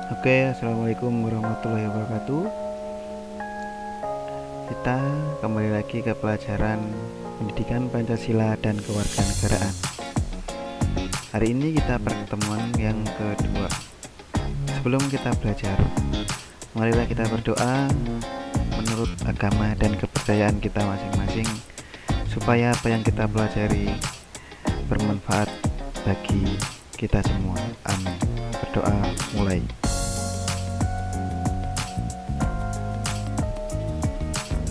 Oke, assalamualaikum warahmatullahi wabarakatuh. Kita kembali lagi ke pelajaran pendidikan Pancasila dan kewarganegaraan. Hari ini kita pertemuan yang kedua. Sebelum kita belajar, marilah kita berdoa menurut agama dan kepercayaan kita masing-masing, supaya apa yang kita pelajari bermanfaat bagi kita semua. Amin. Berdoa mulai.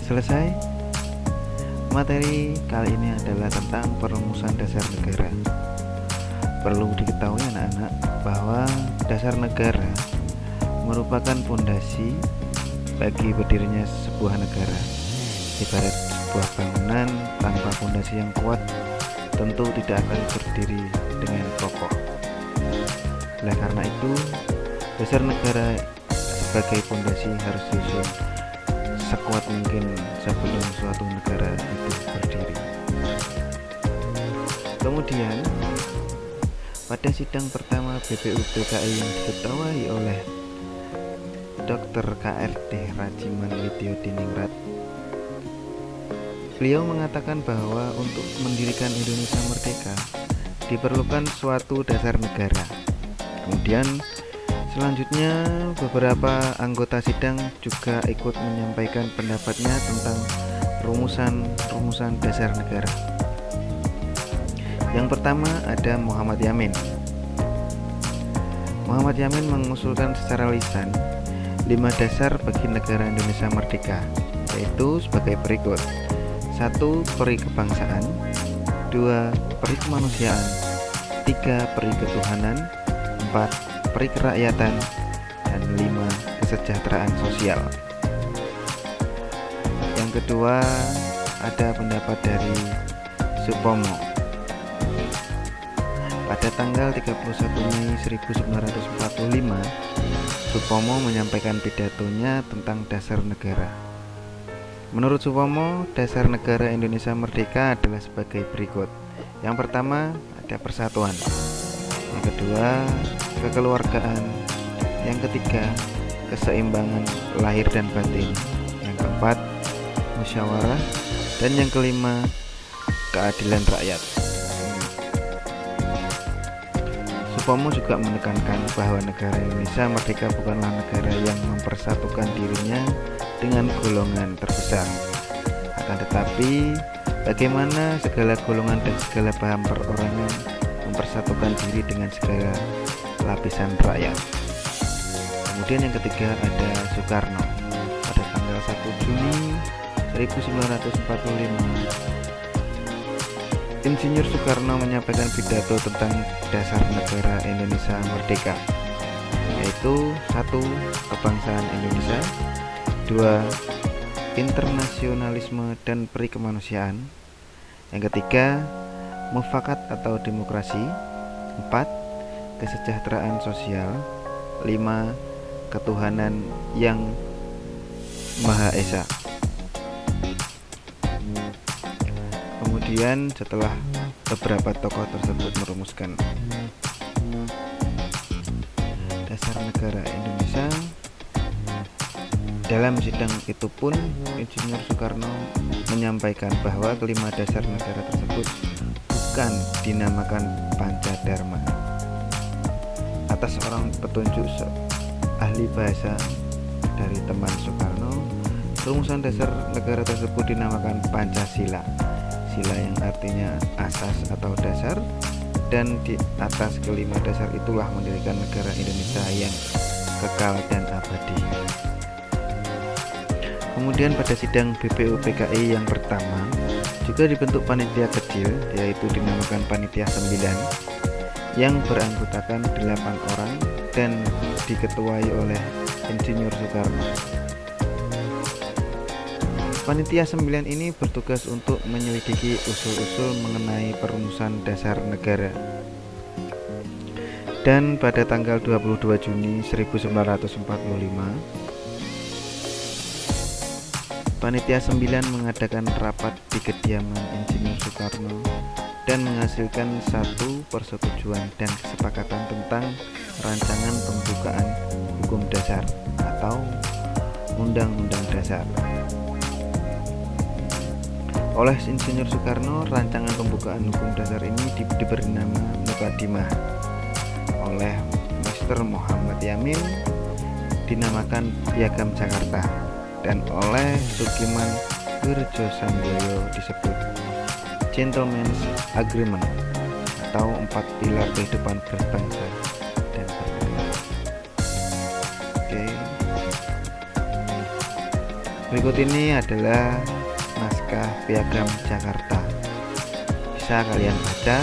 Selesai. Materi kali ini adalah tentang perumusan dasar negara. Perlu diketahui anak-anak bahwa dasar negara merupakan fondasi bagi berdirinya sebuah negara. Ibarat sebuah bangunan tanpa fondasi yang kuat tentu tidak akan berdiri dengan kokoh. Oleh karena itu, dasar negara sebagai fondasi harus disusun sekuat mungkin sebelum suatu negara itu berdiri. Kemudian pada sidang pertama BPUPKI yang diketuai oleh Dr. KRD Rajiman Widyodiningrat, beliau mengatakan bahwa untuk mendirikan Indonesia merdeka diperlukan suatu dasar negara. Kemudian selanjutnya beberapa anggota sidang juga ikut menyampaikan pendapatnya tentang rumusan dasar negara. Yang pertama ada Muhammad Yamin. Muhammad Yamin mengusulkan secara lisan 5 dasar bagi negara Indonesia merdeka, yaitu sebagai berikut: 1. Peri kebangsaan, 2. Peri kemanusiaan, 3. Peri ketuhanan, 4. Peri kerakyatan, dan 5. Kesejahteraan sosial. Yang kedua ada pendapat dari Supomo. Pada tanggal 31 Mei 1945, Supomo menyampaikan pidatonya tentang dasar negara. Menurut Supomo, dasar negara Indonesia merdeka adalah sebagai berikut. Yang pertama ada persatuan, yang kedua kekeluargaan, yang ketiga keseimbangan lahir dan batin, yang keempat musyawarah, dan yang kelima keadilan rakyat. Supomo juga menekankan bahwa negara Indonesia merdeka bukanlah negara yang mempersatukan dirinya dengan golongan terbesar, akan tetapi bagaimana segala golongan dan segala paham perorangan mempersatukan diri dengan segala lapisan rakyat. Kemudian yang ketiga ada Soekarno. Pada tanggal 1 Juni 1945, Insinyur Soekarno menyampaikan pidato tentang dasar negara Indonesia merdeka, yaitu 1. Kebangsaan Indonesia, 2. Internasionalisme dan peri kemanusiaan, yang ketiga mufakat atau demokrasi, 4. Kesejahteraan sosial, 5. Ketuhanan yang Maha Esa. Kemudian setelah beberapa tokoh tersebut merumuskan dasar negara Indonesia, dalam sidang itu pun Insinyur Soekarno menyampaikan bahwa kelima dasar negara tersebut bukan dinamakan Pancadharma. Atas orang petunjuk ahli bahasa dari teman Soekarno, rumusan dasar negara tersebut dinamakan Pancasila. Sila yang artinya asas atau dasar, dan di atas kelima dasar itulah mendirikan negara Indonesia yang kekal dan abadi. Kemudian pada sidang BPUPKI yang pertama juga dibentuk panitia kecil, yaitu dinamakan Panitia 9, yang beranggotakan 8 orang dan diketuai oleh Insinyur Soekarno. Panitia 9 ini bertugas untuk menyelidiki usul-usul mengenai perumusan dasar negara. Dan pada tanggal 22 Juni 1945, Panitia 9 mengadakan rapat di kediaman Insinyur Soekarno dan menghasilkan satu persetujuan dan kesepakatan tentang rancangan pembukaan hukum dasar atau Undang-Undang Dasar. Oleh Insinyur Soekarno, rancangan pembukaan hukum dasar ini diberi nama Mukadimah. Oleh Mr. Muhammad Yamin dinamakan Piagam Jakarta, dan oleh Sukiman Girjosandoyo disebut Gentleman's Agreement atau 4 pilar kehidupan berbangsa dan bernegara. Oke. Berikut ini adalah naskah Piagam Jakarta. Bisa kalian baca.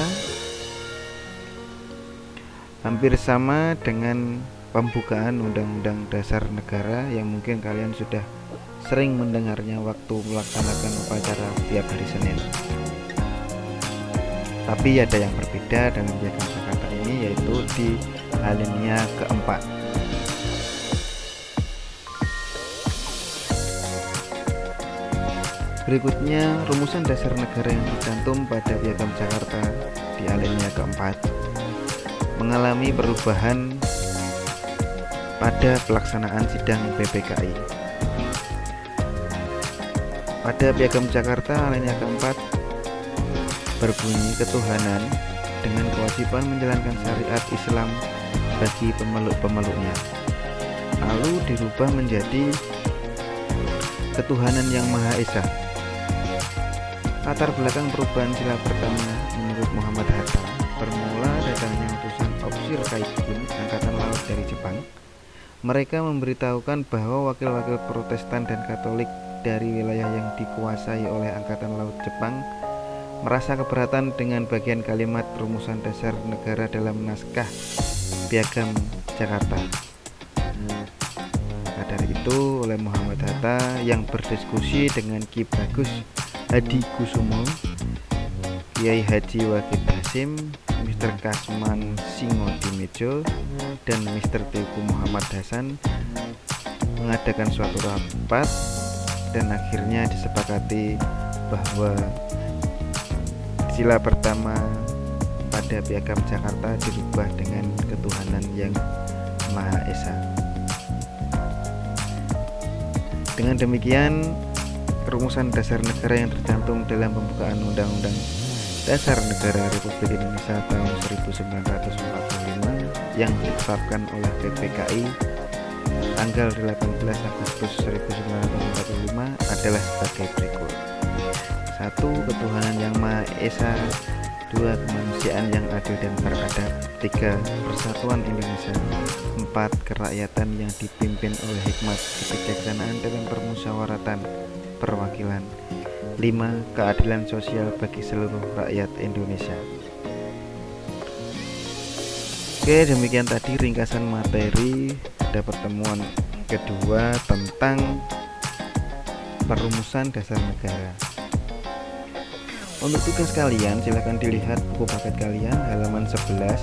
Hampir sama dengan pembukaan Undang-Undang Dasar Negara yang mungkin kalian sudah sering mendengarnya waktu melaksanakan upacara tiap hari Senin. Tapi ada yang berbeda dengan Piagam Jakarta ini, yaitu di alinea keempat. Berikutnya, rumusan dasar negara yang tercantum pada Piagam Jakarta di alinea keempat mengalami perubahan pada pelaksanaan sidang PPKI. Pada Piagam Jakarta alinea keempat berbunyi ketuhanan dengan kewajiban menjalankan syariat Islam bagi pemeluk-pemeluknya. Lalu dirubah menjadi ketuhanan yang Maha Esa. Latar belakang perubahan sila pertama menurut Muhammad Hatta, bermula datangnya utusan Ofisir Kaigun Angkatan Laut dari Jepang. Mereka memberitahukan bahwa wakil-wakil Protestan dan Katolik dari wilayah yang dikuasai oleh Angkatan Laut Jepang merasa keberatan dengan bagian kalimat rumusan dasar negara dalam naskah Piagam Jakarta. Maka dari itu, oleh Muhammad Hatta yang berdiskusi dengan Ki Bagus Hadi Kusumo, Kiai Haji Wahid Hasim, Mr. Kasman Singodimedjo, dan Mr. Teguh Muhammad Hasan mengadakan suatu rapat, dan akhirnya disepakati bahwa sila pertama pada Piagam Jakarta dirubah dengan ketuhanan yang Maha Esa. Dengan demikian, rumusan dasar negara yang tercantum dalam pembukaan Undang-Undang Dasar Negara Republik Indonesia tahun 1945 yang ditetapkan oleh PPKI tanggal 18 Agustus 1945 adalah sebagai berikut. 1. Ketuhanan yang Maha Esa. 2. Kemanusiaan yang adil dan beradab. 3. Persatuan Indonesia. 4. Kerakyatan yang dipimpin oleh hikmat kebijaksanaan dalam permusyawaratan perwakilan. 5. Keadilan sosial bagi seluruh rakyat Indonesia. Oke, demikian tadi ringkasan materi pada pertemuan kedua tentang perumusan dasar negara. Untuk tugas kalian, silahkan dilihat buku paket kalian halaman 11,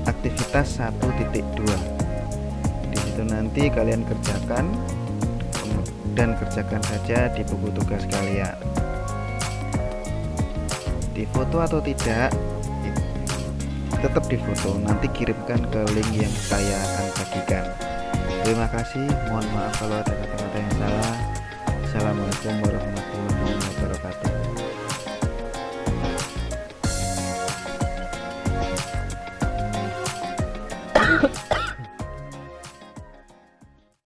aktivitas 1.2. Di situ nanti kalian kerjakan dan kerjakan saja di buku tugas kalian. Difoto atau tidak, tetap difoto, nanti kirimkan ke link yang saya akan bagikan. Terima kasih, mohon maaf kalau ada kata-kata yang salah. Assalamualaikum warahmatullahi wabarakatuh.